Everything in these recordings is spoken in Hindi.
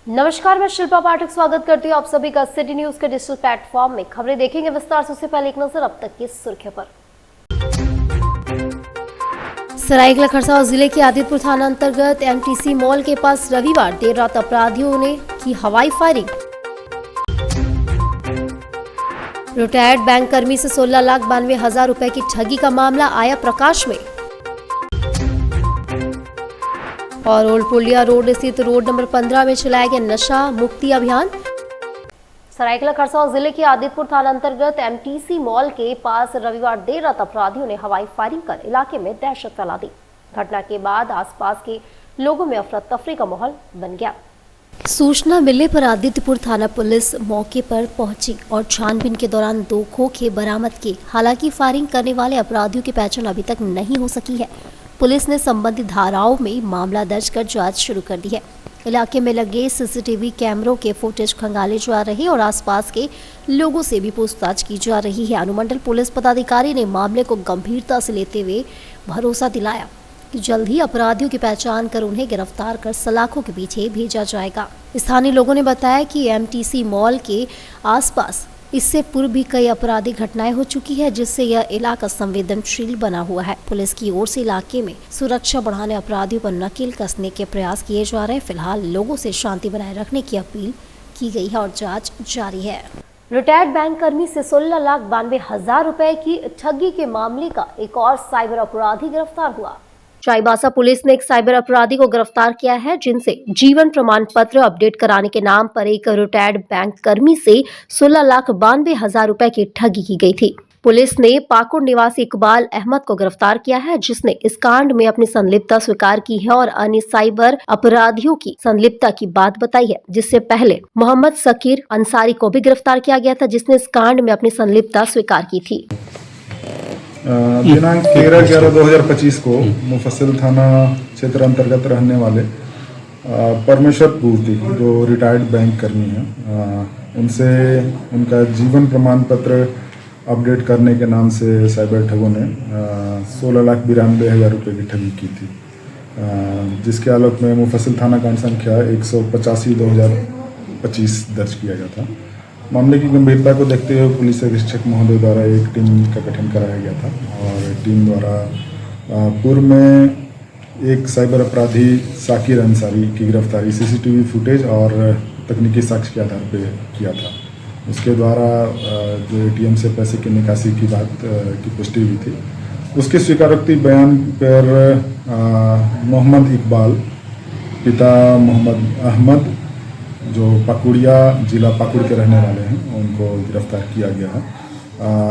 नमस्कार, मैं शिल्पा पाठक स्वागत करती हूँ आप सभी का सिटी न्यूज के डिजिटल प्लेटफॉर्म में। खबरें देखेंगे विस्तार से। उससे पहले एक नजर अब तक की सुर्खियों पर। सरायकेला खरसावां जिले के आदितपुर थाना अंतर्गत एमटीसी मॉल के पास रविवार देर रात अपराधियों ने की हवाई फायरिंग। रिटायर्ड बैंक कर्मी से 16,92,000 रुपए की ठगी का मामला आया प्रकाश में। और ओल्ड पुलिया रोड स्थित रोड नंबर 15 में चलाया गया नशा मुक्ति अभियान। सरायकेला खरसावां जिले के आदितपुर थाना अंतर्गत एमटीसी मॉल के पास रविवार देर रात अपराधियों ने हवाई फायरिंग कर इलाके में दहशत फैला दी। घटना के बाद आसपास के लोगों में अफरा तफरी का माहौल बन गया। सूचना मिलने पर आदित्यपुर थाना पुलिस मौके पर पहुंची और छानबीन के दौरान 2 खोखे बरामद किए। हालांकि फायरिंग करने वाले अपराधियों की पहचान अभी तक नहीं हो सकी है। पुलिस ने संबंधित धाराओं में मामला दर्ज कर जांच शुरू कर दी है। इलाके में लगे सीसीटीवी कैमरों के फुटेज खंगाले जा रहे और आसपास के लोगों से भी पूछताछ की जा रही है। अनुमंडल पुलिस पदाधिकारी ने मामले को गंभीरता से लेते हुए भरोसा दिलाया कि जल्द ही अपराधियों की पहचान कर उन्हें गिरफ्तार कर सलाखों के पीछे भेजा जाएगा। स्थानीय लोगों ने बताया कि एमटीसी मॉल के आसपास इससे पूर्व भी कई आपराधिक घटनाएं हो चुकी है, जिससे यह इलाका संवेदनशील बना हुआ है। पुलिस की ओर से इलाके में सुरक्षा बढ़ाने अपराधियों पर नकेल कसने के प्रयास किए जा रहे हैं। फिलहाल लोगों से शांति बनाए रखने की अपील की गई है और जांच जारी है। रिटायर्ड बैंक कर्मी से 16,92,000 रुपए की ठगी के मामले का एक और साइबर अपराधी गिरफ्तार हुआ। चाईबासा पुलिस ने एक साइबर अपराधी को गिरफ्तार किया है, जिनसे जीवन प्रमाण पत्र अपडेट कराने के नाम पर एक रिटायर्ड बैंक कर्मी से 16,92,000 रुपए की ठगी की गई थी। पुलिस ने पाकुड़ निवासी इकबाल अहमद को गिरफ्तार किया है, जिसने इस कांड में अपनी संलिप्तता स्वीकार की है और अन्य साइबर अपराधियों की संलिप्तता की बात बताई है। जिससे पहले मोहम्मद सकीर अंसारी को भी गिरफ्तार किया गया था, जिसने इस कांड में अपनी संलिप्तता स्वीकार की थी। दिनांक 13/11/2025 को मुफस्सिल थाना क्षेत्र अंतर्गत रहने वाले परमेश्वर पूर्ति जो रिटायर्ड बैंक कर्मी हैं, उनसे उनका जीवन प्रमाण पत्र अपडेट करने के नाम से साइबर ठगों ने 16,92,000 रुपये की ठगी की थी, जिसके आलोक में मुफस्सिल थाना कांड संख्या 185/2025 दर्ज किया गया था। मामले की गंभीरता को देखते हुए पुलिस अधीक्षक महोदय द्वारा एक टीम का गठन कराया गया था और टीम द्वारा पूर्व में एक साइबर अपराधी साकिर अंसारी की गिरफ्तारी सीसीटीवी फुटेज और तकनीकी साक्ष्य के आधार पर किया था। उसके द्वारा जो एटीएम से पैसे की निकासी की बात की पुष्टि हुई थी। उसके स्वीकारोक्ति बयान पर मोहम्मद इकबाल पिता मोहम्मद अहमद जो पाकुड़िया जिला पाकुड़ के रहने वाले हैं, उनको गिरफ्तार किया गया है।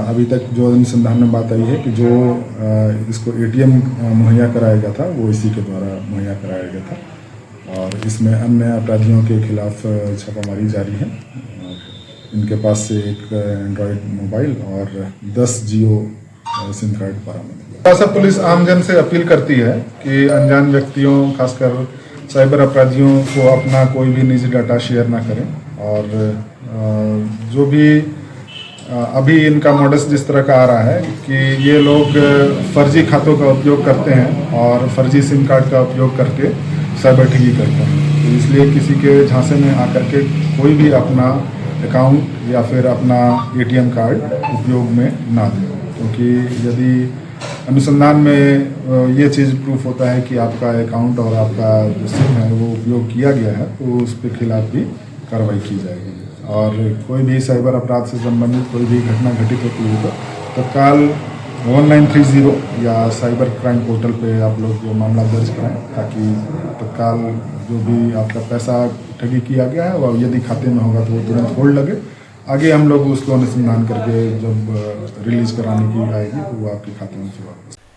अभी तक जो अनुसंधान में बात आई है कि जो इसको एटीएम मुहैया कराया गया था वो इसी के द्वारा मुहैया कराया गया था और इसमें अन्य अपराधियों के खिलाफ छापामारी जारी है। इनके पास से एक एंड्रॉयड मोबाइल और 10 जियो सिम कार्ड बरामद हुआ। ऐसा पुलिस आमजन से अपील करती है कि अनजान व्यक्तियों खासकर साइबर अपराधियों को अपना कोई भी निजी डाटा शेयर ना करें और जो भी अभी इनका मॉडस जिस तरह का आ रहा है कि ये लोग फर्जी खातों का उपयोग करते हैं और फर्जी सिम कार्ड का उपयोग करके साइबर ठगी करते हैं। तो इसलिए किसी के झांसे में आकर के कोई भी अपना अकाउंट या फिर अपना एटीएम कार्ड उपयोग में ना दें, क्योंकि यदि अनुसंधान में ये चीज़ प्रूफ होता है कि आपका अकाउंट और आपका जो सिम है वो उपयोग किया गया है तो उस पे खिलाफ भी कार्रवाई की जाएगी। और कोई भी साइबर अपराध से संबंधित कोई भी घटना घटित होती है तो तत्काल 1930 या साइबर क्राइम पोर्टल पे आप लोग वो मामला दर्ज कराएं, ताकि तत्काल जो भी आपका पैसा ठगी किया गया है और यदि खाते में होगा तो वो तुरंत होल्ड लगे। आगे हम लोग उसको अनुसंधान करके जब रिलीज कराने की आएगी तो वो आपके खाते में फिर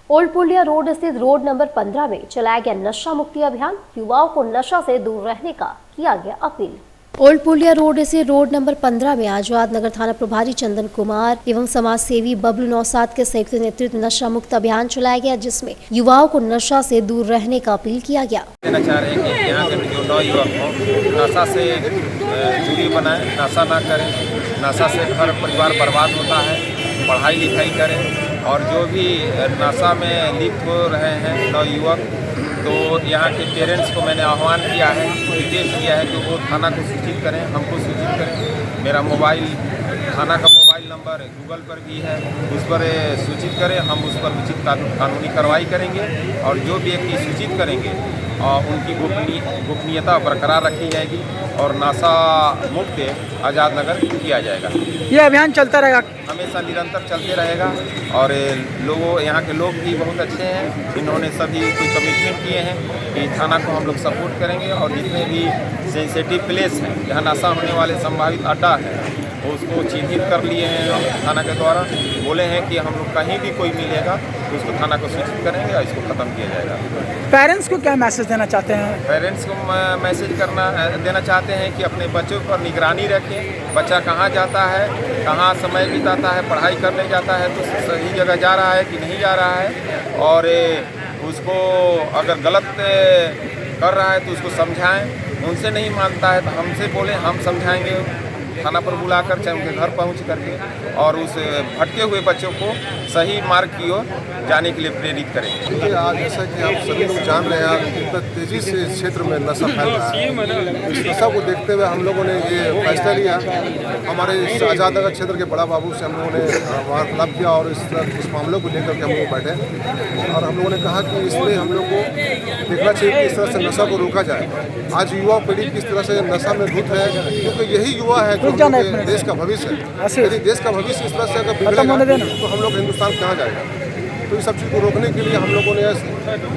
ओल्ड पुलिया रोड स्थित रोड नंबर 15 में चलाया गया नशा मुक्ति अभियान। युवाओं को नशा से दूर रहने का किया गया अपील। ओल्ड पुलिया रोड से रोड नंबर 15 में आजाद नगर थाना प्रभारी चंदन कुमार एवं समाज सेवी बबलू नौसाद के संयुक्त नेतृत्व नशा मुक्त अभियान चलाया गया, जिसमें युवाओं को नशा से दूर रहने का अपील किया गया। चाह रहे हैं कि यहाँ के जो नौयुवक हो नशा से दूरी बनाए, नशा ना करें। नशा से घर परिवार बर्बाद होता है। पढ़ाई लिखाई करें और जो भी नशा में लिप्त हो रहे हैं नौयुवक तो यहाँ के पेरेंट्स को मैंने आह्वान किया है, निर्देश दिया है कि वो थाना को सूचित करें, हमको सूचित करें। मेरा मोबाइल, थाना का मोबाइल नंबर गूगल पर भी है, उस पर सूचित करें, हम उस पर उचित कानूनी कार्रवाई करेंगे और जो व्यक्ति सूचित करेंगे उनकी गोपनीयता बरकरार रखी जाएगी और नशा मुक्त आज़ाद नगर किया जाएगा। ये अभियान चलता रहेगा, हमेशा निरंतर चलते रहेगा और यहाँ के लोग भी बहुत अच्छे हैं। इन्होंने सभी कोई कमिटमेंट किए हैं कि थाना को हम लोग सपोर्ट करेंगे और जितने भी सेंसिटिव प्लेस हैं जहाँ नशा होने वाले संभावित अड्डा है उसको चिन्हित कर लिए हैं हम थाना के द्वारा। बोले हैं कि हम लोग कहीं भी कोई मिलेगा तो उसको थाना को सूचित करेंगे और इसको ख़त्म किया जाएगा। पेरेंट्स को क्या मैसेज देना चाहते हैं? पेरेंट्स को मैसेज देना चाहते हैं कि अपने बच्चों पर निगरानी रखें। बच्चा कहाँ जाता है, कहाँ समय बिताता है, पढ़ाई करने जाता है तो सही जगह जा रहा है कि नहीं जा रहा है, और उसको अगर गलत कर रहा है तो उसको समझाएं। उनसे नहीं मानता है तो हमसे बोलें, हम समझाएंगे थाना पर बुलाकर, चाहे उनके घर पहुंच करके, और उस भटके हुए बच्चों को सही मार्ग की ओर जाने के लिए प्रेरित करेंगे। देखिए, आज जैसा कि आप सभी लोग जान रहे हैं कितना तेज़ी से इस क्षेत्र में नशा फैल रहा है। इस नशा को देखते हुए हम लोगों ने ये फैसला लिया, हमारे इस आज़ाद नगर क्षेत्र के बड़ा बाबू से हम लोगों ने वार्तालाप किया और इस मामले को लेकर के हम लोग बैठे और हम लोगों ने कहा कि इसमें हम लोग को देखना चाहिए कि इस तरह से नशा को रोका जाए। आज युवा पीढ़ी किस तरह से नशा में धुत है, क्योंकि यही युवा है जो देश का भविष्य है। यदि देश का भविष्य इस तरह से अगर बिगड़ेगा तो हम लोग हिंदुस्तान कहाँ जाएगा। तो इस सब चीज़ को रोकने के लिए हम लोगों ने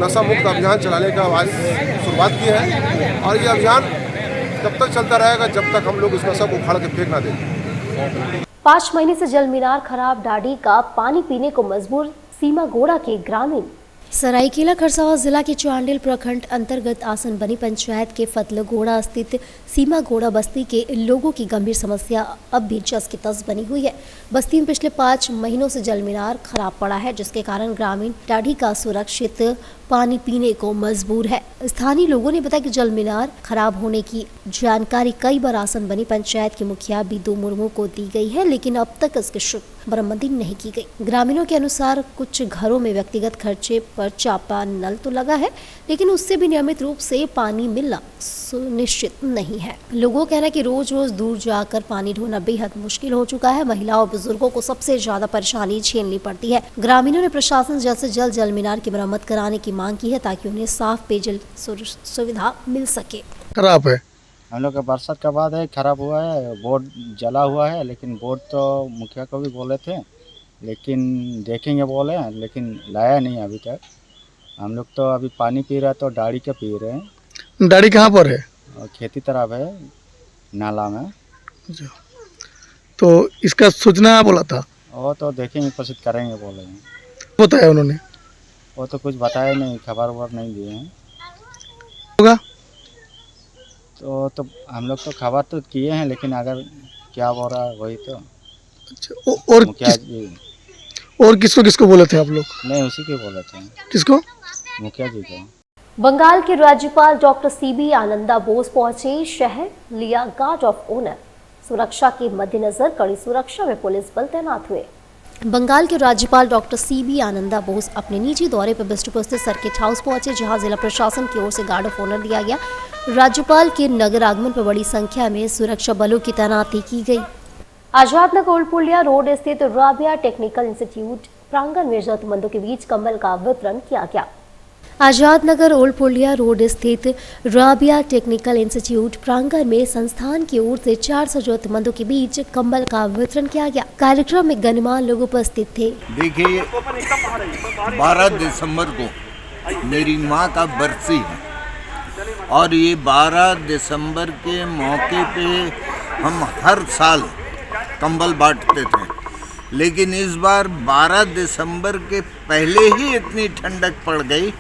नशा मुक्त अभियान चलाने का आज शुरुआत की है और ये अभियान तब तक चलता रहेगा जब तक हम लोग इस नशा को उखाड़ के फेंक ना दें। 5 महीने से जल मीनार खराब, डाडी का पानी पीने को मजबूर सीमागोड़ा के ग्रामीण। सरायकेला खरसावां जिला के चांडिल प्रखंड अंतर्गत आसन बनी पंचायत के फतलगोड़ा स्थित सीमागोड़ा बस्ती के लोगों की गंभीर समस्या अब भी जस की तस बनी हुई है। बस्ती में पिछले 5 महीनों से जल मीनार खराब पड़ा है, जिसके कारण ग्रामीण डाढ़ी का सुरक्षित पानी पीने को मजबूर है। स्थानीय लोगों ने बताया कि जल मीनार खराब होने की जानकारी कई बार आसन बनी पंचायत के मुखिया बिदू मुर्मू को दी गई है, लेकिन अब तक इसकी मरम्मती नहीं की गई। ग्रामीणों के अनुसार कुछ घरों में व्यक्तिगत खर्चे पर चापा नल तो लगा है, लेकिन उससे भी नियमित रूप से पानी मिलना सुनिश्चित नहीं है। लोगों का कहना है कि रोज रोज दूर जाकर पानी ढोना बेहद मुश्किल हो चुका है। महिलाओं और बुजुर्गों को सबसे ज्यादा परेशानी झेलनी पड़ती है। ग्रामीणों ने प्रशासन जल्द से जल्द जल मीनार की मरम्मत कराने की मांग की है ताकि उन्हें साफ पेयजल सुविधा मिल सके। खराब है, हम लोग का बरसात का बाद है, खराब हुआ है, बोर्ड जला हुआ है, लेकिन बोर्ड तो मुखिया को भी बोले थे लेकिन देखेंगे बोले, लेकिन लाया नहीं अभी तक। हम लोग तो अभी पानी पी रहे हैं तो डाड़ी के पी रहे हैं। डाड़ी कहाँ पर है? और खेती तरफ है, नाला में। तो इसका सूचना बोला था? वो तो देखेंगे, कोशिश करेंगे बोले हैं। बताया उन्होंने? वो तो कुछ बताया नहीं, खबर वबर नहीं दिए हैं। होगा तो हम लोग तो खबर तो किए हैं, लेकिन अगर क्या हो रहा है वही तो। अच्छा, और मुखिया जी और किसको बोले थे आप लोग? नहीं, उसी के बोले थे। किसको? मुखिया जी को। बंगाल के राज्यपाल डॉक्टर सीबी आनंदा बोस पहुंचे शहर, लिया गार्ड ऑफ ऑनर। सुरक्षा के मद्देनजर कड़ी सुरक्षा में पुलिस बल तैनात हुए। बंगाल के राज्यपाल डॉक्टर सीबी आनंदा बोस अपने निजी दौरे पर बिष्टुपुर स्थित सर्किट हाउस पहुंचे, जहां जिला प्रशासन की ओर से गार्ड ऑफ ऑनर दिया गया। राज्यपाल के नगर आगमन पर बड़ी संख्या में सुरक्षा बलों की तैनाती की गई। आजाद नगर ओल्ड पुलिया रोड स्थित राबिया टेक्निकल इंस्टीट्यूट प्रांगण में जरूरतमंदों के बीच कंबल का वितरण किया गया। आजाद नगर ओल्ड पुलिया रोड स्थित राबिया टेक्निकल इंस्टीट्यूट प्रांगण में संस्थान की ओर से 400 जरूरतमंदों के बीच कंबल का वितरण किया गया। कार्यक्रम में गणमान्य लोग उपस्थित थे। देखिए, 12 दिसंबर को मेरी माँ का बरसी है और ये 12 दिसंबर के मौके पे हम हर साल कंबल बांटते थे, लेकिन इस बार 12 दिसंबर के पहले ही इतनी ठंडक पड़ गई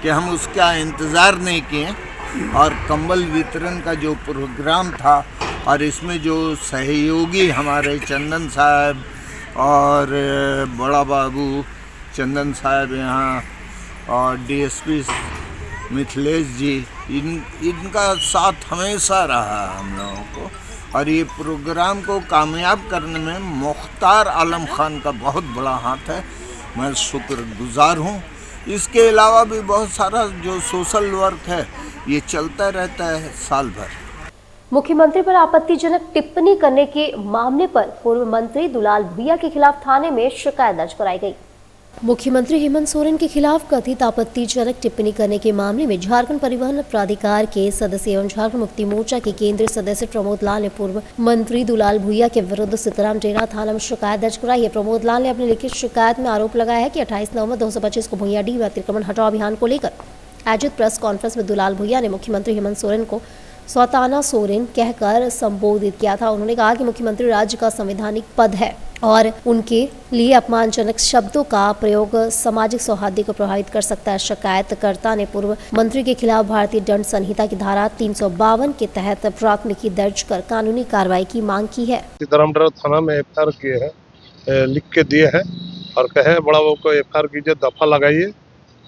कि हम उसका इंतज़ार नहीं किए और कंबल वितरण का जो प्रोग्राम था और इसमें जो सहयोगी हमारे चंदन साहब और बड़ा बाबू चंदन साहब यहाँ और डीएसपी मिथिलेश जी, इनका साथ हमेशा रहा हम लोगों को, और ये प्रोग्राम को कामयाब करने में मुख्तार आलम खान का बहुत बड़ा हाथ है। मैं शुक्रगुजार हूँ इसके अलावा भी बहुत सारा जो सोशल वर्क है ये चलता रहता है साल भर। मुख्यमंत्री पर आपत्तिजनक टिप्पणी करने के मामले पर पूर्व मंत्री दुलाल भुइया के खिलाफ थाने में शिकायत दर्ज कराई गई। मुख्यमंत्री हेमंत सोरेन के खिलाफ कथित आपत्तिजनक टिप्पणी करने के मामले में झारखंड परिवहन प्राधिकार के सदस्य एवं झारखंड मुक्ति मोर्चा के केंद्रीय सदस्य प्रमोद लाल ने पूर्व मंत्री दुलाल भुइया के विरुद्ध सीताराम डेरा थाना में शिकायत दर्ज कराई है। प्रमोद लाल ने अपनी लिखित शिकायत में आरोप लगाया है कि 28 नवंबर 2025 को भुइयाडीह में अतिक्रमण हटाओ अभियान को लेकर आयोजित प्रेस कॉन्फ्रेंस में दुलाल भुइया ने मुख्यमंत्री हेमंत सोरेन को सौताना सोरेन कहकर संबोधित किया था। उन्होंने कहा कि मुख्यमंत्री राज्य का संवैधानिक पद है और उनके लिए अपमानजनक शब्दों का प्रयोग सामाजिक सौहार्द को प्रभावित कर सकता है। शिकायतकर्ता ने पूर्व मंत्री के खिलाफ भारतीय दंड संहिता की धारा 352 के तहत प्राथमिकी दर्ज कर कानूनी कार्रवाई की मांग की है। सीताराम डेरा थाना में एफआईआर किए हैं, लिख के दिए हैं और कहे बड़ा बाबू को एफआईआर कीजिए, दफा लगाइए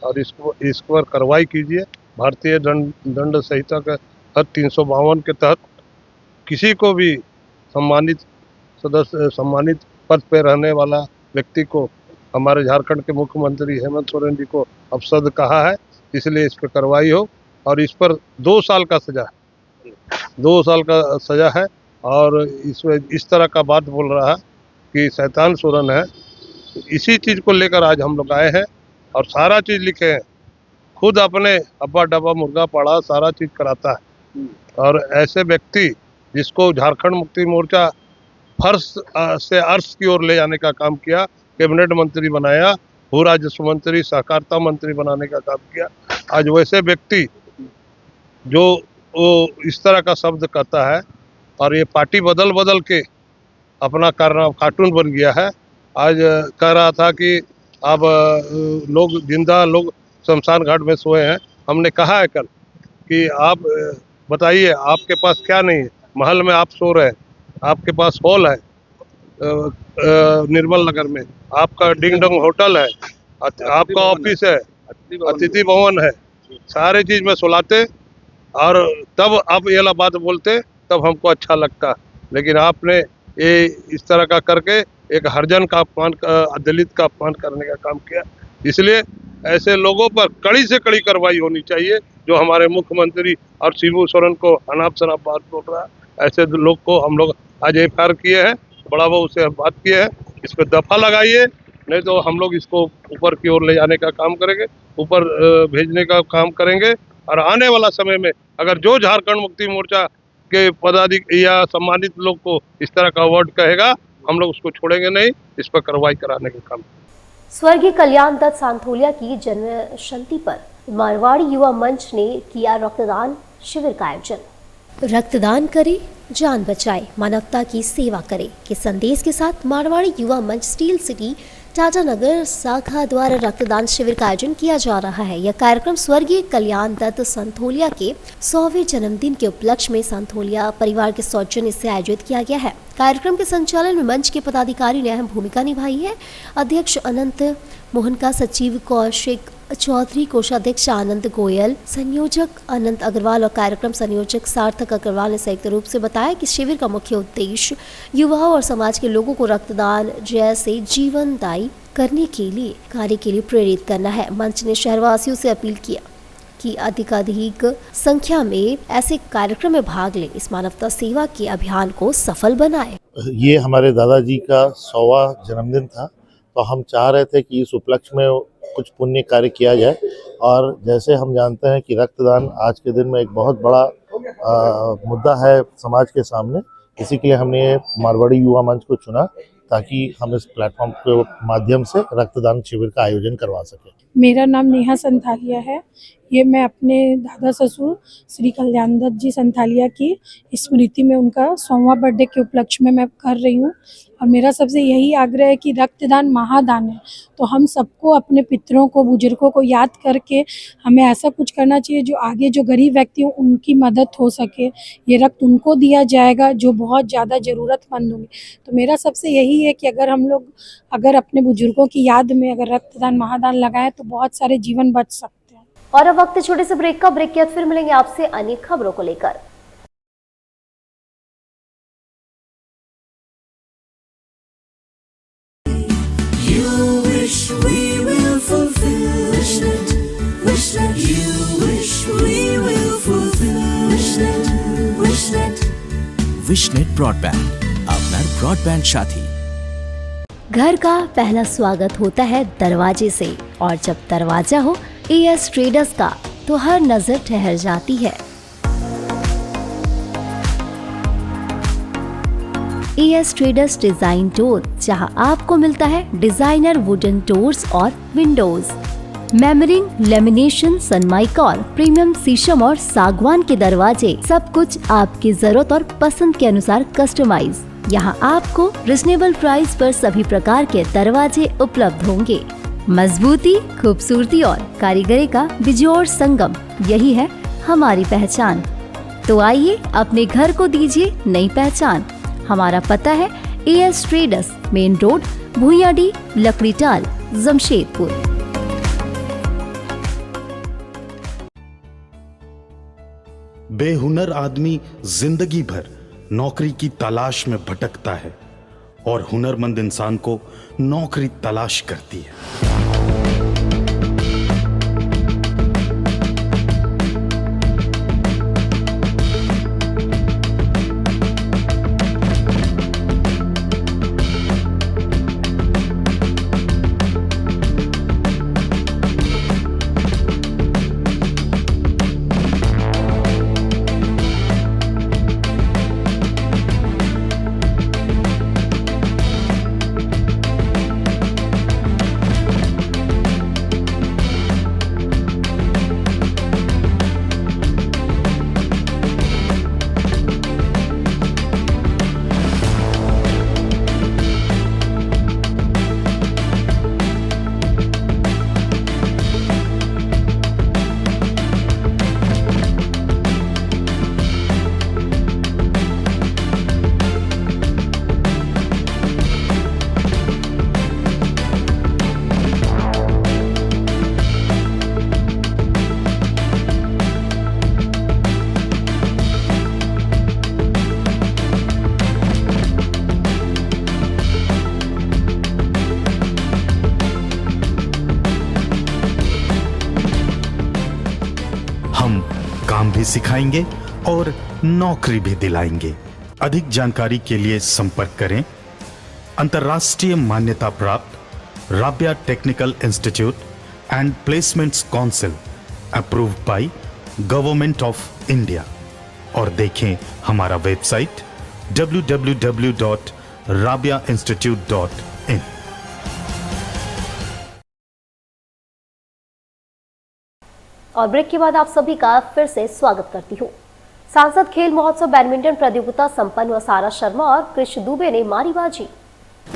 और इस पर कार्रवाई कीजिए। भारतीय दंड संहिता के 352 के तहत किसी को भी सम्मानित पद पर रहने वाला व्यक्ति को हमारे झारखंड के मुख्यमंत्री हेमंत सोरेन जी को अपशब्द कहा है, इसलिए इस पर कार्रवाई हो और इस पर 2 साल का सजा है और इसमें इस तरह का बात बोल रहा है कि शैतान सोरेन है। इसी चीज़ को लेकर आज हम लोग आए हैं और सारा चीज़ लिखे हैं। खुद अपने अब्बा डब्बा मुर्गा पड़ा सारा चीज़ कराता है और ऐसे व्यक्ति जिसको झारखंड मुक्ति मोर्चा फर्श से अर्श की ओर ले जाने का काम किया, कैबिनेट मंत्री बनाया, भू राजस्व मंत्री, सहकारिता मंत्री बनाने का काम किया, आज वैसे व्यक्ति जो इस तरह का शब्द कहता है और ये पार्टी बदल के अपना कार्टून बन गया है। आज कह रहा था कि अब लोग जिंदा लोग शमशान घाट में सोए हैं। हमने कहा है कल कि आप बताइए आपके पास क्या नहीं है, महल में आप सो रहे हैं, आपके पास हॉल है निर्मल नगर में, आपका डिंग डोंग होटल है, आपका ऑफिस है, अतिथि भवन है, सारे चीज में सुलाते और तब आप ये बात बोलते तब हमको अच्छा लगता। लेकिन आपने ये इस तरह का करके एक हरिजन का अपमान, दलित का अपमान करने का काम किया। इसलिए ऐसे लोगों पर कड़ी से कड़ी कार्रवाई होनी चाहिए जो हमारे मुख्यमंत्री और शिबू सोरेन को अनाप शनाप बात बोल रहा है। ऐसे लोग को हम लोग आज एफआईआर किए हैं, बड़ा बाबू से बात किए हैं, इस पर दफा लगाइए, नहीं तो हम लोग इसको ऊपर की ओर ले जाने का काम करेंगे, ऊपर भेजने का काम करेंगे। और आने वाला समय में अगर जो झारखंड मुक्ति मोर्चा के पदाधिकारी या सम्मानित लोग को इस तरह का वर्ड कहेगा, हम लोग उसको छोड़ेंगे नहीं, इस पर कार्रवाई कराने का काम। स्वर्गीय कल्याण दत्त सांथोलिया की जन्म शताब्दी पर मारवाड़ी युवा मंच ने किया रक्तदान शिविर का आयोजन। रक्तदान करे, जान बचाए, मानवता की सेवा करे के संदेश के साथ मारवाड़ी युवा मंच स्टील सिटी टाटा नगर शाखा द्वारा रक्तदान शिविर का आयोजन किया जा रहा है। यह कार्यक्रम स्वर्गीय कल्याण दत्त सांथोलिया के 100वें जन्मदिन के उपलक्ष्य में सांथोलिया परिवार के सौजन्य से आयोजित किया गया है। कार्यक्रम के संचालन में मंच के पदाधिकारी ने अहम भूमिका निभाई है। अध्यक्ष अनंत मोहन का, सचिव कौशिक चौधरी, कोषाध्यक्ष आनंद गोयल, संयोजक अनंत अग्रवाल और कार्यक्रम संयोजक सार्थक अग्रवाल ने संयुक्त रूप से बताया कि शिविर का मुख्य उद्देश्य युवाओं और समाज के लोगों को रक्तदान जैसे जीवनदायी करने के लिए कार्य के लिए प्रेरित करना है। मंच ने शहरवासियों से अपील किया कि अधिकाधिक संख्या में ऐसे कार्यक्रम में भाग ले, इस मानवता सेवा के अभियान को सफल बनाए। ये हमारे दादाजी का 100वां जन्मदिन था, तो हम चाह रहे थे कि इस उपलक्ष्य में कुछ पुण्य कार्य किया जाए। और जैसे हम जानते हैं कि रक्तदान आज के दिन में एक बहुत बड़ा मुद्दा है समाज के सामने, इसी के लिए हमने मारवाड़ी युवा मंच को चुना ताकि हम इस प्लेटफॉर्म के माध्यम से रक्तदान शिविर का आयोजन करवा सकें। मेरा नाम नेहा संथालिया है। ये मैं अपने दादा ससुर श्री कल्याण दत्त जी संथालिया की स्मृति में उनका 100वां बर्थडे के उपलक्ष्य में मैं कर रही हूँ। और मेरा सबसे यही आग्रह है कि रक्तदान महादान है, तो हम सबको अपने पितरों को, बुजुर्गों को याद करके हमें ऐसा कुछ करना चाहिए जो आगे जो गरीब व्यक्ति हो उनकी मदद हो सके। ये रक्त उनको दिया जाएगा जो बहुत ज़्यादा ज़रूरतमंद होंगे। तो मेरा सबसे यही है कि अगर हम लोग अपने बुजुर्गों की याद में अगर रक्तदान महादान लगाएं तो बहुत सारे जीवन बच सकते हैं। और अब वक्त छोटे से ब्रेक का। ब्रेक के बाद फिर मिलेंगे आपसे अन्य खबरों को लेकर। You wish we will fulfill Wishnet broadband, আপনার ব্রডব্যান্ড সাথী। घर का पहला स्वागत होता है दरवाजे से, और जब दरवाजा हो एएस ट्रेडर्स का तो हर नजर ठहर जाती है। एएस ट्रेडर्स डिजाइन डोर, जहां आपको मिलता है डिजाइनर वुडन डोर्स और विंडोज, मेमरिंग, लेमिनेशन, सनमाइका, प्रीमियम शीशम और सागवान के दरवाजे, सब कुछ आपकी जरूरत और पसंद के अनुसार कस्टमाइज। यहाँ आपको रिजनेबल प्राइस पर सभी प्रकार के दरवाजे उपलब्ध होंगे। मजबूती, खूबसूरती और कारीगरी का बिजोड़ संगम, यही है हमारी पहचान। तो आइए अपने घर को दीजिए नई पहचान। हमारा पता है AS traders, main road, Bhuiyadih, Lakrital, Jamshedpur. बेहुनर आदमी जिंदगी भर नौकरी की तलाश में भटकता है और हुनरमंद इंसान को नौकरी तलाश करती है। काम भी सिखाएंगे और नौकरी भी दिलाएंगे। अधिक जानकारी के लिए संपर्क करें अंतर्राष्ट्रीय मान्यता प्राप्त Rabia technical institute and placements council, approved by government of India, और देखें हमारा वेबसाइट www.rabiainstitute.in। और ब्रेक के बाद आप सभी का फिर से स्वागत करती हूँ। सांसद खेल महोत्सव बैडमिंटन प्रतियोगिता संपन्न हुआ। सारा शर्मा और कृष दुबे ने मारी बाजी।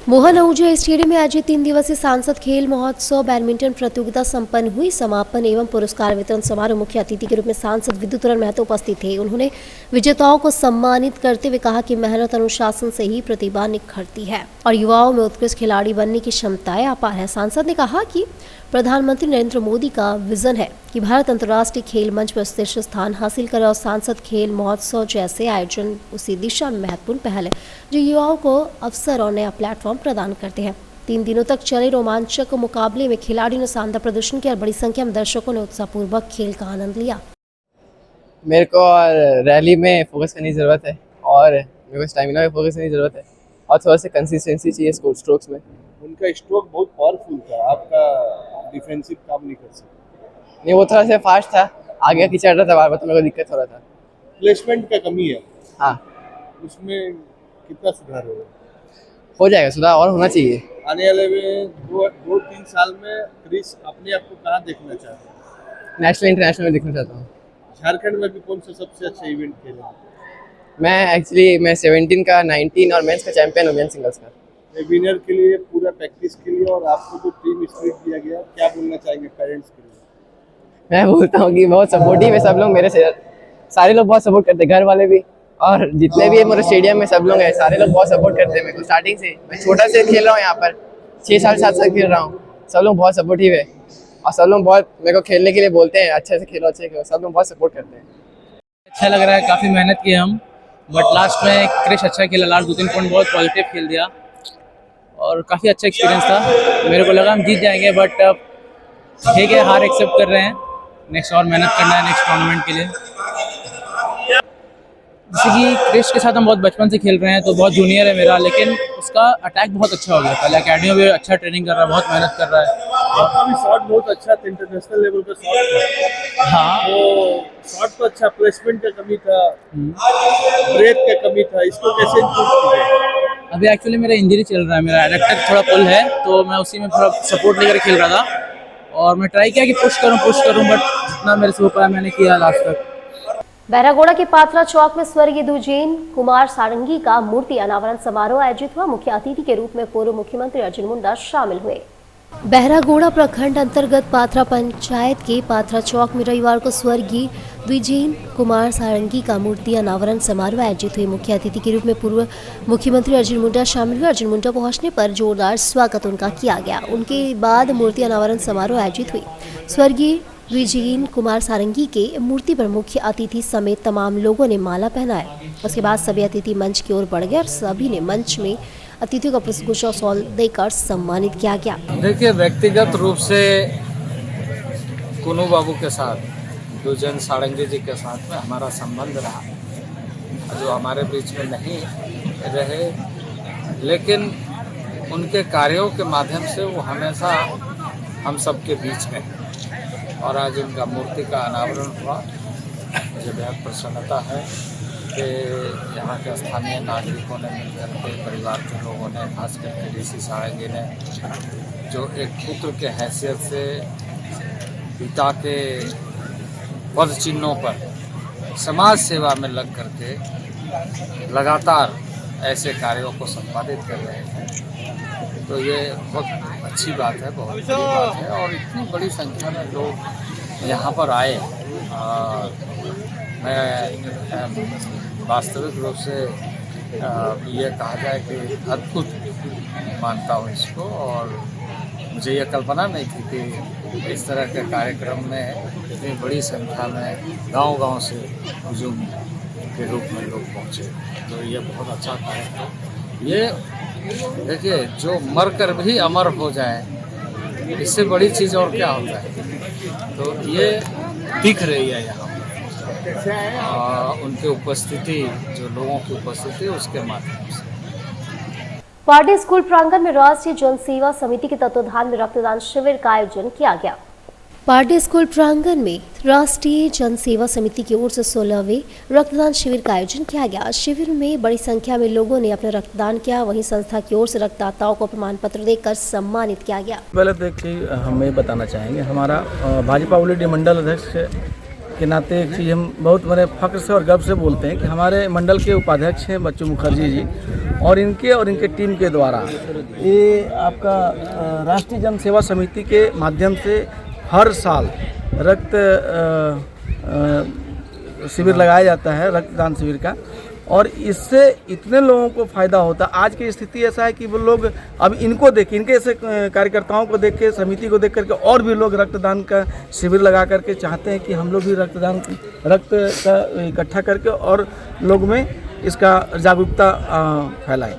मोहन आहूजा स्टेडियम में आयोजित 3 दिवसीय सांसद खेल महोत्सव बैडमिंटन प्रतियोगिता संपन्न हुई। समापन एवं पुरस्कार वितरण समारोह मुख्य अतिथि के रूप में सांसद विद्युतरण महतो उपस्थित थे। उन्होंने विजेताओं को सम्मानित करते हुए कहा कि मेहनत अनुशासन से ही प्रतिभा निखरती है और युवाओं में उत्कृष्ट खिलाड़ी बनने की क्षमताएं अपार है। सांसद ने कहा कि प्रधानमंत्री नरेंद्र मोदी का विजन है कि भारत अंतर्राष्ट्रीय खेल मंच पर शीर्ष स्थान हासिल करे और सांसद खेल महोत्सव जैसे आयोजन उसी दिशा में महत्वपूर्ण पहल है जो युवाओं को अवसर और नया प्लेटफॉर्म प्रदान करते हैं। 3 दिनों तक चले रोमांचक मुकाबले में खिलाड़ियों ने शानदार प्रदर्शन किया और बड़ी संख्या में दर्शकों ने उत्साहपूर्वक खेल का आनंद लिया। मेरे को रैली में फोकस करने की ज़रूरत है और मेरे को स्टैमिना में फोकस करने की ज़रूरत है और थोड़ा सा कंसिस्टेंसी चाहिए स्ट्रोक्स में। उनका स्ट्रोक बहुत पावरफुल था, आपका डिफेंसिव काम नहीं कर सकते। नहीं, वो थोड़ा सा फास्ट था, आगे खींचा रहा था बार बार, तो मेरे को दिक्कत हो रहा था। प्लेसमेंट का कमी है। हाँ, उसमें कितना सुधार होगा? हो जाएगा सुधार, और होना चाहिए। आने वाले में 2-3 साल में क्रिस अपने आप को कहाँ देखना चाहते हैं? नेशनल इंटरनेशनल में देखना चाहता हूँ। झारखंड में भी कौन सा सबसे अच्छा इवेंट खेला? मैं 17 का 19 और मेंस का चैंपियन हूँ, मेन सिंगल्स का। विनर के लिए पूरा प्रैक्टिस के लिए और आपको जो टीम स्पिरिट दिया गया, क्या बोलना चाहेंगे पेरेंट्स के लिए? मैं बोलता हूँ कि बहुत सपोर्टिव है सब लोग मेरे से, सारे लोग बहुत सपोर्ट करते हैं, घर वाले भी और जितने भी मेरे स्टेडियम में सब लोग हैं, सारे लोग बहुत सपोर्ट करते हैं मेरे को स्टार्टिंग से। मैं छोटा से खेल रहा हूँ यहाँ पर, 6 साल 7 साल खेल रहा हूँ। सब लोग बहुत सपोर्टिव है और सब लोग बहुत मेरे को खेलने के लिए बोलते हैं, अच्छे से खेलो, अच्छे से खेलो, सब लोग बहुत सपोर्ट करते हैं। अच्छा लग रहा है, काफ़ी मेहनत की हम, बट लास्ट में क्रिश अच्छा खेला, लास्ट 2-3 पॉइंट बहुत पॉजिटिव खेल दिया और काफ़ी अच्छा एक्सपीरियंस था। मेरे को लगा हम जीत जाएंगे, बट ठीक है, हार एक्सेप्ट कर रहे हैं। नेक्स्ट और मेहनत करना है नेक्स्ट टूर्नामेंट के लिए। जैसे कि क्रिश के साथ हम बहुत बचपन से खेल रहे हैं, तो बहुत जूनियर है मेरा, लेकिन उसका अटैक बहुत अच्छा हो गया। कल एकेडमी में अच्छा ट्रेनिंग कर रहा है, बहुत मेहनत कर रहा है। आपका भी शॉट बहुत अच्छा था, इंटरनेशनल लेवल का शॉट था। हाँ, तो शॉट तो अच्छा, प्लेसमेंट का कमी था, ब्रेक का कमी था, इसको कैसे इम्प्रूव किया? अभी एक्चुअली मेरा इंजरी चल रहा है, मेरा एडेक्टर थोड़ा पुल है, तो मैं उसी में थोड़ा सपोर्ट लेकर खेल रहा था और मैं ट्राई किया कि पुश करूं, बट जितना मेरे से हो पाया मैंने किया लास्ट तक। बहरागोड़ा के पात्रा चौक में स्वर्गीय द्विजेन कुमार सारंगी का मूर्ति अनावरण समारोह आयोजित हुआ। मुख्य अतिथि के रूप में पूर्व मुख्यमंत्री अर्जुन मुंडा शामिल हुए। बहरागोड़ा प्रखंड अंतर्गत पात्रा पंचायत के पात्रा चौक में रविवार को स्वर्गीय द्विजेन कुमार सारंगी का मूर्ति अनावरण समारोह आयोजित हुए। मुख्य अतिथि के रूप में पूर्व मुख्यमंत्री अर्जुन मुंडा शामिल हुए। अर्जुन मुंडा पहुंचने पर जोरदार स्वागत उनका किया गया। उनके बाद मूर्ति अनावरण समारोह आयोजित हुई। स्वर्गीय द्विजेन कुमार सारंगी के मूर्ति पर मुख्य अतिथि समेत तमाम लोगों ने माला पहनाया। उसके बाद सभी अतिथि मंच की ओर बढ़ गए और सभी ने मंच में अतिथियों का पुष्पगुच्छ और शॉल देकर सम्मानित किया गया। देखिए, व्यक्तिगत रूप से कुनू बाबू के साथ, द्विजेन सारंगी जी के साथ में हमारा संबंध रहा, जो हमारे बीच में नहीं रहे, लेकिन उनके कार्यों के माध्यम से वो हमेशा हम सबके बीच में, और आज उनका मूर्ति का अनावरण हुआ। मुझे बेहद प्रसन्नता है कि यहाँ के स्थानीय नागरिकों ने मिलकर के, परिवार के लोगों ने, खास करके डीसी सारंगी ने, जो एक पुत्र के हैसियत से पिता के पद चिन्हों पर समाज सेवा में लग करके लगातार ऐसे कार्यों को संपादित कर रहे हैं, तो ये बहुत अच्छी बात है, बहुत बड़ी बात है। और इतनी बड़ी संख्या में लोग यहाँ पर आए, मैं वास्तविक रूप से ये कहा जाए कि अद्भुत मानता हूँ इसको, और मुझे ये कल्पना नहीं थी कि इस तरह के कार्यक्रम में इतनी बड़ी संख्या में गांव-गांव से हुजूम के रूप में लोग पहुँचे, तो ये बहुत अच्छा कार्यक्रम। ये देखिए, जो मर कर भी अमर हो जाए, इससे बड़ी चीज़ और क्या होता है। तो ये दिख रही है यहाँ उनकी उपस्थिति, जो लोगों की उपस्थिति, उसके माध्यम से। पार्टी स्कूल प्रांगण में राष्ट्रीय जन सेवा समिति के तत्वाधान में रक्तदान शिविर का आयोजन किया गया। पार्टी स्कूल प्रांगण में राष्ट्रीय जन सेवा समिति की ओर से 16वें रक्तदान शिविर का आयोजन किया गया। शिविर में बड़ी संख्या में लोगों ने अपना रक्तदान किया। वहीं संस्था की ओर से रक्तदाताओं को प्रमाण पत्र देकर सम्मानित किया गया। पहले तो एक चीज़ हम ये बताना चाहेंगे, हमारा भाजपा उलिटी मंडल अध्यक्ष के नाते एक चीज़ हम बहुत बड़े फख्र से और गर्व से बोलते हैं कि हमारे मंडल के उपाध्यक्ष हैं बच्चू मुखर्जी जी, और इनके टीम के द्वारा ये आपका राष्ट्रीय जन सेवा समिति के माध्यम से हर साल रक्त शिविर लगाया जाता है, रक्तदान शिविर का, और इससे इतने लोगों को फ़ायदा होता है। आज की स्थिति ऐसा है कि वो लोग अब इनको देख, इनके ऐसे कार्यकर्ताओं को देख के, समिति को देख करके और भी लोग रक्तदान का शिविर लगा करके चाहते हैं कि हम लोग भी रक्त का इकट्ठा करके और लोग में इसका जागरूकता फैलाएं।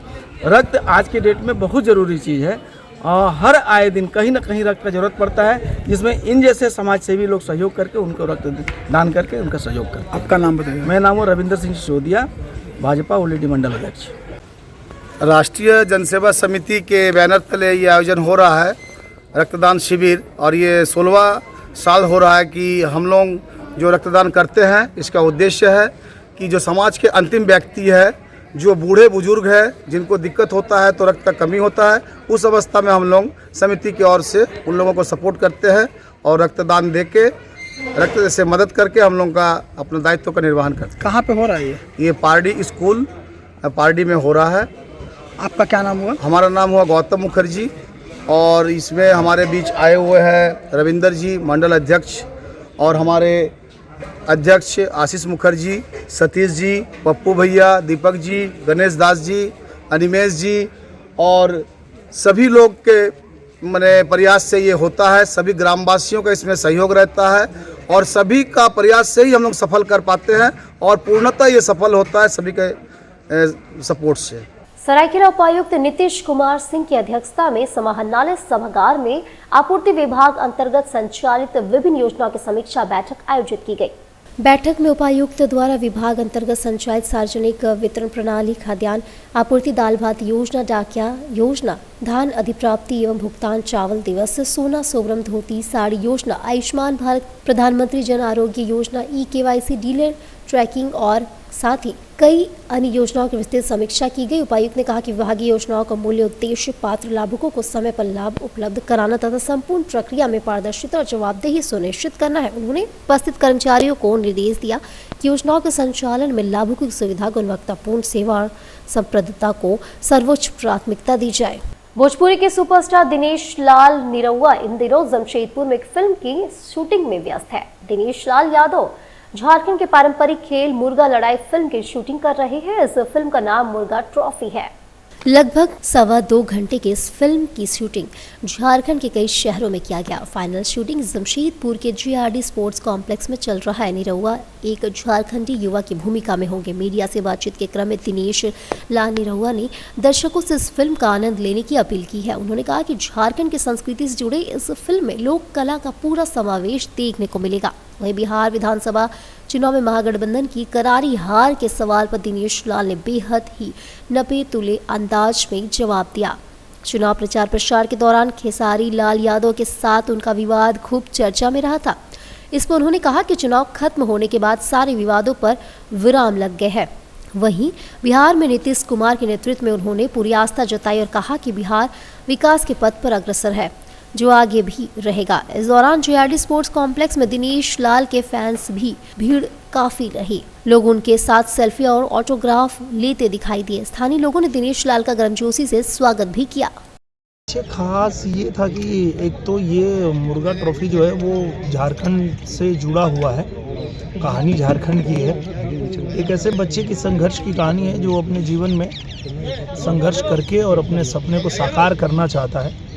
रक्त आज के डेट में बहुत ज़रूरी चीज़ है। हर आए दिन कहीं ना कहीं रक्त का जरूरत पड़ता है, जिसमें इन जैसे समाज सेवी लोग सहयोग करके उनको रक्त दान करके उनका सहयोग करते हैं। आपका नाम बताइए। मेरा नाम है रविंदर सिंह सिसोदिया, भाजपा उलिटी मंडल अध्यक्ष। राष्ट्रीय जनसेवा समिति के बैनर तले ये आयोजन हो रहा है रक्तदान शिविर, और ये 16वां साल हो रहा है कि हम लोग जो रक्तदान करते हैं। इसका उद्देश्य है कि जो समाज के अंतिम व्यक्ति है, जो बूढ़े बुजुर्ग है, जिनको दिक्कत होता है तो रक्त का कमी होता है, उस अवस्था में हम लोग समिति की ओर से उन लोगों को सपोर्ट करते हैं और रक्तदान दे के, रक्त से मदद करके हम लोग का अपने दायित्व का निर्वहन करते हैं। कहाँ पे हो रहा है ये पारडी स्कूल पारडी में हो रहा है। आपका क्या नाम हुआ? हमारा नाम हुआ गौतम मुखर्जी, और इसमें हमारे बीच आए हुए हैं रविंदर जी मंडल अध्यक्ष, और हमारे अध्यक्ष आशीष मुखर्जी, सतीश जी, पप्पू भैया, दीपक जी, गणेश दास जी, अनिमेश जी, और सभी लोग के मैंने प्रयास से ये होता है। सभी ग्रामवासियों का इसमें सहयोग रहता है और सभी का प्रयास से ही हम लोग सफल कर पाते हैं, और पूर्णतः ये सफल होता है सभी के सपोर्ट से। सरायकेला उपायुक्त नीतीश कुमार सिंह की अध्यक्षता में समाहरणालय सभागार में आपूर्ति विभाग अंतर्गत संचालित विभिन्न योजनाओं की समीक्षा बैठक आयोजित की गई। बैठक में उपायुक्त द्वारा विभाग अंतर्गत संचालित सार्वजनिक वितरण प्रणाली, खाद्यान्न आपूर्ति, दाल भात योजना, डाकिया योजना, धान अधिप्राप्ति एवं भुगतान, चावल दिवस, सोना सोबरम धोती साड़ी योजना, आयुष्मान भारत, प्रधानमंत्री Jan Arogya Yojana, KYC, dealer trekking और साथ ही कई अन्य योजनाओं की विस्तृत समीक्षा की गई। उपायुक्त ने कहा कि विभागीय योजनाओं का मूल्य उद्देश्य पात्र लाभुकों को समय पर लाभ उपलब्ध कराना तथा संपूर्ण प्रक्रिया में पारदर्शिता और जवाबदेही सुनिश्चित करना है। उन्होंने उपस्थित कर्मचारियों को निर्देश दिया कि योजनाओं के संचालन में लाभुकों की सुविधा, गुणवत्तापूर्ण सेवा और संप्रभुता को सर्वोच्च प्राथमिकता दी जाए। भोजपुरी के सुपरस्टार दिनेश लाल निरहुआ इन दिनों जमशेदपुर में एक फिल्म की शूटिंग में व्यस्त है। दिनेश लाल यादव झारखंड के पारंपरिक खेल मुर्गा लड़ाई फिल्म की शूटिंग कर रहे हैं। इस फिल्म का नाम मुर्गा ट्रॉफी है। लगभग 2.25 घंटे के इस फिल्म की शूटिंग झारखंड के कई शहरों में किया गया। फाइनल शूटिंग जमशेदपुर के GRD स्पोर्ट्स कॉम्प्लेक्स में चल रहा है। निरहुआ एक झारखंडी युवा की भूमिका में होंगे। मीडिया से बातचीत के क्रम में दिनेश लाल निरहुआ ने दर्शकों से इस फिल्म का आनंद लेने की अपील की है। उन्होंने कहा कि झारखंड की संस्कृति से जुड़े इस फिल्म में लोक कला का पूरा समावेश देखने को मिलेगा। वहीं बिहार विधानसभा चुनाव में महागठबंधन की करारी हार के सवाल पर दिनेश लाल ने बेहद ही नपे तुले अंदाज में जवाब दिया। चुनाव प्रचार प्रसार के दौरान खेसारी लाल यादव के साथ उनका विवाद खूब चर्चा में रहा था। इस पर उन्होंने कहा कि चुनाव खत्म होने के बाद सारे विवादों पर विराम लग गए हैं। वहीं बिहार में नीतीश कुमार के नेतृत्व में उन्होंने पूरी आस्था जताई और कहा कि बिहार विकास के पथ पर अग्रसर है, जो आगे भी रहेगा। इस दौरान GRD स्पोर्ट्स कॉम्प्लेक्स में दिनेश लाल के फैंस भी भीड़ काफी रही। लोग उनके साथ सेल्फी और ऑटोग्राफ लेते दिखाई दिए। स्थानीय लोगों ने दिनेश लाल का गर्मजोशी से स्वागत भी किया। खास ये था कि एक तो ये मुर्गा ट्रॉफी जो है वो झारखंड से जुड़ा हुआ है, कहानी झारखंड की है। एक ऐसे बच्चे की संघर्ष की कहानी है जो अपने जीवन में संघर्ष करके और अपने सपने को साकार करना चाहता है।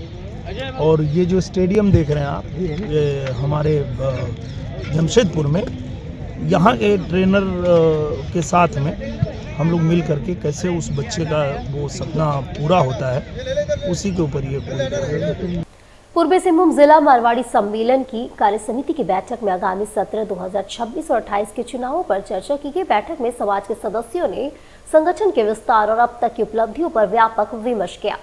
और ये जो स्टेडियम देख रहे हैं आप, ये हमारे जमशेदपुर में, यहाँ के ट्रेनर के साथ में हम लोग मिल करके कैसे उस बच्चे का वो सपना पूरा होता है, उसी के ऊपर ये पूरी। पूर्वी सिंहभूम जिला मारवाड़ी सम्मेलन की कार्य समिति की बैठक में आगामी सत्र 2026 और 28 के चुनावों पर चर्चा की गई। बैठक में समाज के सदस्यों ने संगठन के विस्तार और अब तक की उपलब्धियों पर व्यापक विमर्श किया।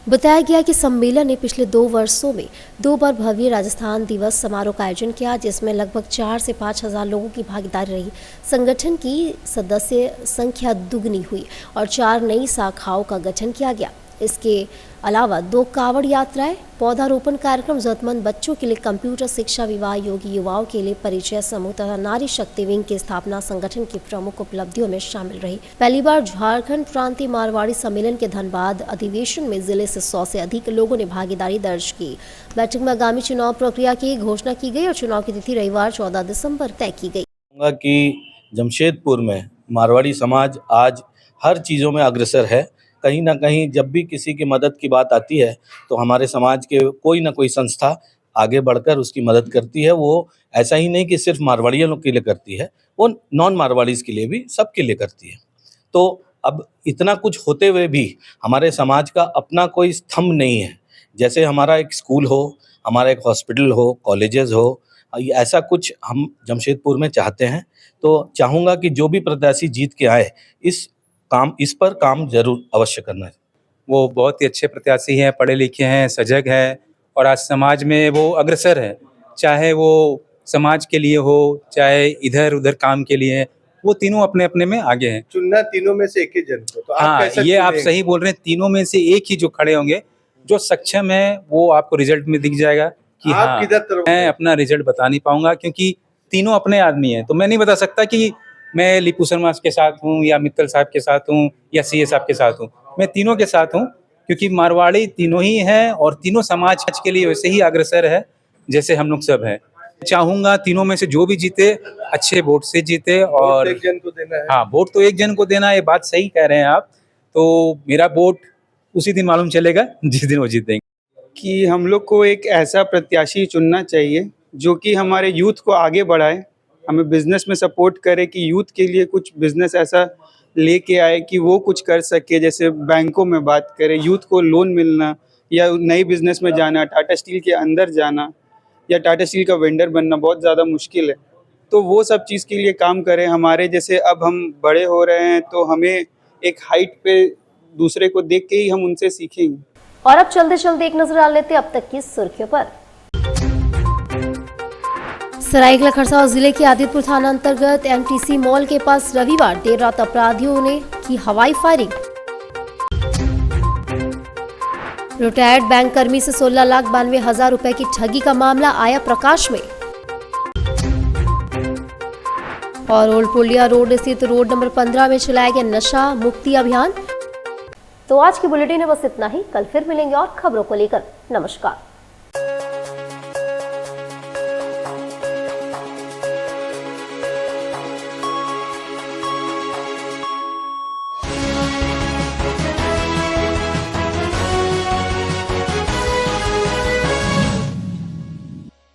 बताया गया कि सम्मेलन ने पिछले 2 वर्षों में 2 बार भव्य राजस्थान दिवस समारोह का आयोजन किया, जिसमें लगभग 4 से 5 हजार लोगों की भागीदारी रही। संगठन की सदस्य संख्या दुगनी हुई और 4 नई शाखाओं का गठन किया गया। इसके अलावा 2 कावड़ यात्राएं, पौधारोपण कार्यक्रम, जरूरतमंद बच्चों के लिए कंप्यूटर शिक्षा, विवाह योगी युवाओं के लिए परिचय समूह तथा नारी शक्ति विंग की स्थापना संगठन की प्रमुख उपलब्धियों में शामिल रही। पहली बार झारखंड प्रांतीय मारवाड़ी सम्मेलन के धनबाद अधिवेशन में जिले से 100 से अधिक लोगों ने भागीदारी दर्ज की। बैठक में आगामी चुनाव प्रक्रिया की घोषणा की गई और चुनाव की तिथि रविवार 14 दिसंबर तय की गई। कि जमशेदपुर में मारवाड़ी समाज आज हर चीज़ों में अग्रसर है। कहीं ना कहीं जब भी किसी की मदद की बात आती है तो हमारे समाज के कोई ना कोई संस्था आगे बढ़कर उसकी मदद करती है। वो ऐसा ही नहीं कि सिर्फ मारवाड़ियों के लिए करती है, वो नॉन मारवाड़ीज़ के लिए भी, सबके लिए करती है। तो अब इतना कुछ होते हुए भी हमारे समाज का अपना कोई स्तंभ नहीं है। जैसे हमारा एक स्कूल हो, हमारा एक हॉस्पिटल हो, कॉलेजेस हो, ऐसा कुछ हम जमशेदपुर में चाहते हैं। तो चाहूँगा कि जो भी प्रत्याशी जीत के आए इस पर काम जरूर अवश्य करना है। वो बहुत ही अच्छे प्रत्याशी हैं, पढ़े लिखे हैं, सजग हैं और आज समाज में वो अग्रसर है। चाहे वो समाज के लिए हो, चाहे इधर उधर काम के लिए, वो तीनों अपने अपने में आगे हैं। चुनना तीनों में से एक ही जन को, तो आप हाँ, कैसे ये आप चुनेंगे? सही बोल रहे हैं। तीनों में से एक ही जो खड़े होंगे, जो सक्षम है, वो आपको रिजल्ट में दिख जाएगा कि आप हाँ, किधर तरफ मैं अपना रिजल्ट बता नहीं पाऊंगा क्योंकि तीनों अपने आदमी हैं। तो मैं नहीं बता सकता कि मैं लिपू शर्मा के साथ हूँ या मित्तल साहब के साथ हूँ या CA साहब के साथ हूँ। मैं तीनों के साथ हूँ क्योंकि मारवाड़ी तीनों ही हैं और तीनों समाज के लिए वैसे ही अग्रसर है जैसे हम लोग सब हैं। चाहूँगा तीनों में से जो भी जीते अच्छे वोट से जीते और एक जन को देना है। हाँ, वोट तो एक जन को देना है, ये बात सही कह रहे हैं आप। तो मेरा वोट उसी दिन मालूम चलेगा जिस दिन वो जीतेंगे। कि हम लोग को एक ऐसा प्रत्याशी चुनना चाहिए जो कि हमारे यूथ को आगे बढ़ाए, हमें बिजनेस में सपोर्ट करे, कि यूथ के लिए कुछ बिजनेस ऐसा लेके आए कि वो कुछ कर सके। जैसे बैंकों में बात करें, यूथ को लोन मिलना या नई बिजनेस में जाना, टाटा स्टील के अंदर जाना या टाटा स्टील का वेंडर बनना बहुत ज़्यादा मुश्किल है। तो वो सब चीज़ के लिए काम करें। हमारे जैसे अब हम बड़े हो रहे हैं तो हमें एक हाइट पे दूसरे को देख के ही हम उनसे सीखेंगे। और अब चलते चलते एक नजर डाल लेते अब तक की सुर्खियों पर। सरायकेला खरसावां जिले के आदितपुर थाना अंतर्गत एमटीसी मॉल के पास रविवार देर रात अपराधियों ने की हवाई फायरिंग। रिटायर्ड बैंक कर्मी से 16,92,000 रुपए की ठगी का मामला आया प्रकाश में। और ओल्ड पुलिया रोड स्थित रोड नंबर 15 में चलाया गया नशा मुक्ति अभियान। तो आज की बुलेटिन में बस इतना ही। कल फिर मिलेंगे और खबरों को लेकर। नमस्कार।